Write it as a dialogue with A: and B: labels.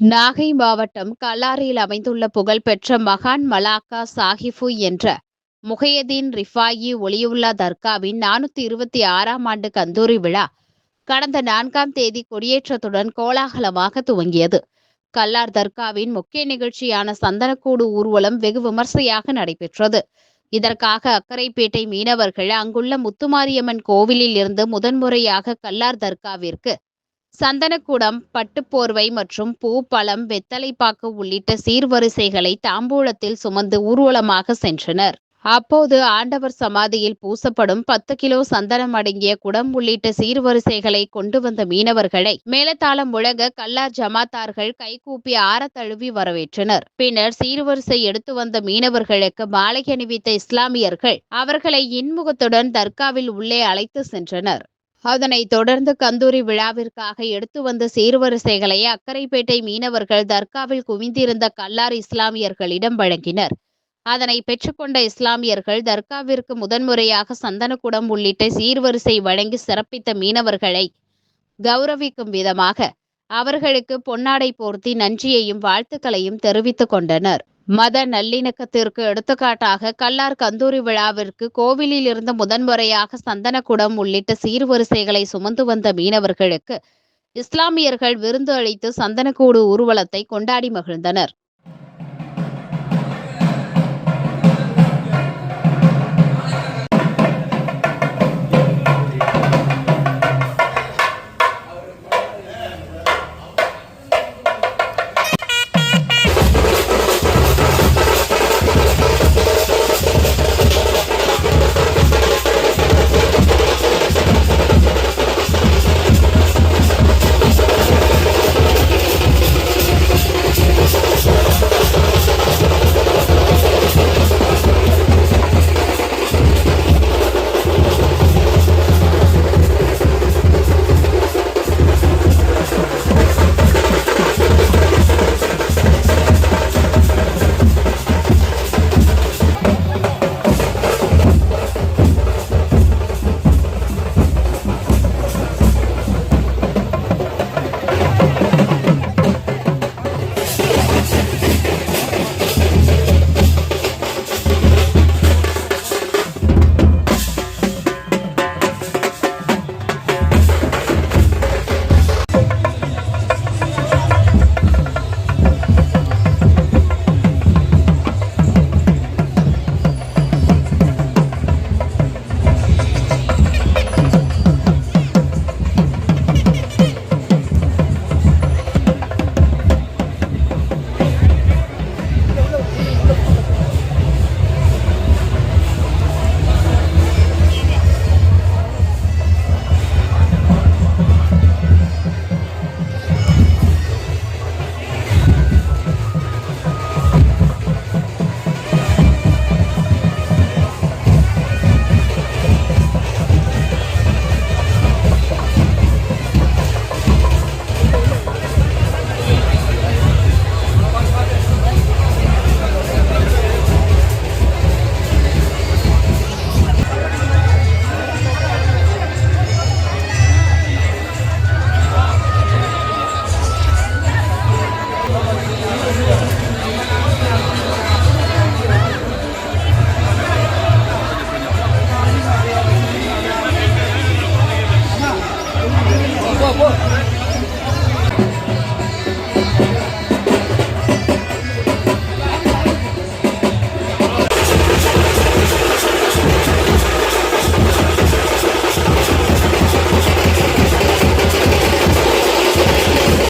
A: நாகை மாவட்டம் கல்லாரில் அமைந்துள்ள புகழ்பெற்ற மகான் மலாக்கா சாஹிபு என்ற முஹையதீன் ரிஃபாயி ஒலியுல்லா தர்காவின் 426ஆம் ஆண்டு கந்தூரி விழா கடந்த 4ஆம் தேதி கொடியேற்றத்துடன் கோலாகலமாக துவங்கியது. கல்லார் தர்காவின் முக்கிய நிகழ்ச்சியான சந்தனக்கூடு ஊர்வலம் வெகு விமர்சையாக நடைபெற்றது. இதற்காக அக்கரைப்பேட்டை மீனவர்கள் அங்குள்ள முத்துமாரியம்மன் கோவிலில் இருந்து முதன்முறையாக கல்லார் தர்காவிற்கு சந்தனக்கூடம், பட்டுப்போர்வை மற்றும் பூ, பழம், வெத்தலைப்பாக்கு உள்ளிட்ட சீர்வரிசைகளை தாம்பூலத்தில் சுமந்து ஊர்வலமாக சென்றனர். அப்போது ஆண்டவர் சமாதியில் பூசப்படும் 10 கிலோ சந்தனம் அடங்கிய குடம் உள்ளிட்ட சீர்வரிசைகளை கொண்டு வந்த மீனவர்களை மேளதாளம் முழங்க கல்லார் ஜமாத்தார்கள் கைகூப்பி ஆற தழுவி வரவேற்றனர். பின்னர் சீர்வரிசை எடுத்து வந்த மீனவர்களுக்கு மாலை அணிவித்த இஸ்லாமியர்கள் அவர்களை இன்முகத்துடன் தர்காவில் உள்ளே அழைத்து சென்றனர். அதனைத் தொடர்ந்து கந்தூரி விழாவிற்காக எடுத்து வந்த சீர்வரிசைகளை அக்கரைப்பேட்டை மீனவர்கள் தர்காவில் குவிந்திருந்த கல்லார் இஸ்லாமியர்களிடம் வழங்கினர். அதனை பெற்றுக்கொண்ட இஸ்லாமியர்கள் தர்காவிற்கு முதன்முறையாக சந்தனக்குடம் உள்ளிட்ட சீர்வரிசை வழங்கி சிறப்பித்த மீனவர்களை கௌரவிக்கும் விதமாக அவர்களுக்கு பொன்னாடை போர்த்தி நன்றியையும் வாழ்த்துக்களையும் தெரிவித்துக் கொண்டனர். மத நல்லிணக்கத்திற்கு எடுத்துக்காட்டாக கல்லார் கந்தூரி விழாவிற்கு கோவிலில் இருந்து முதன்முறையாக சந்தனக்குடம் உள்ளிட்ட சீர்வரிசைகளை சுமந்து வந்த மீனவர்களுக்கு இஸ்லாமியர்கள் விருந்து அளித்து சந்தனக்கூடு ஊர்வலத்தை கொண்டாடி மகிழ்ந்தனர்.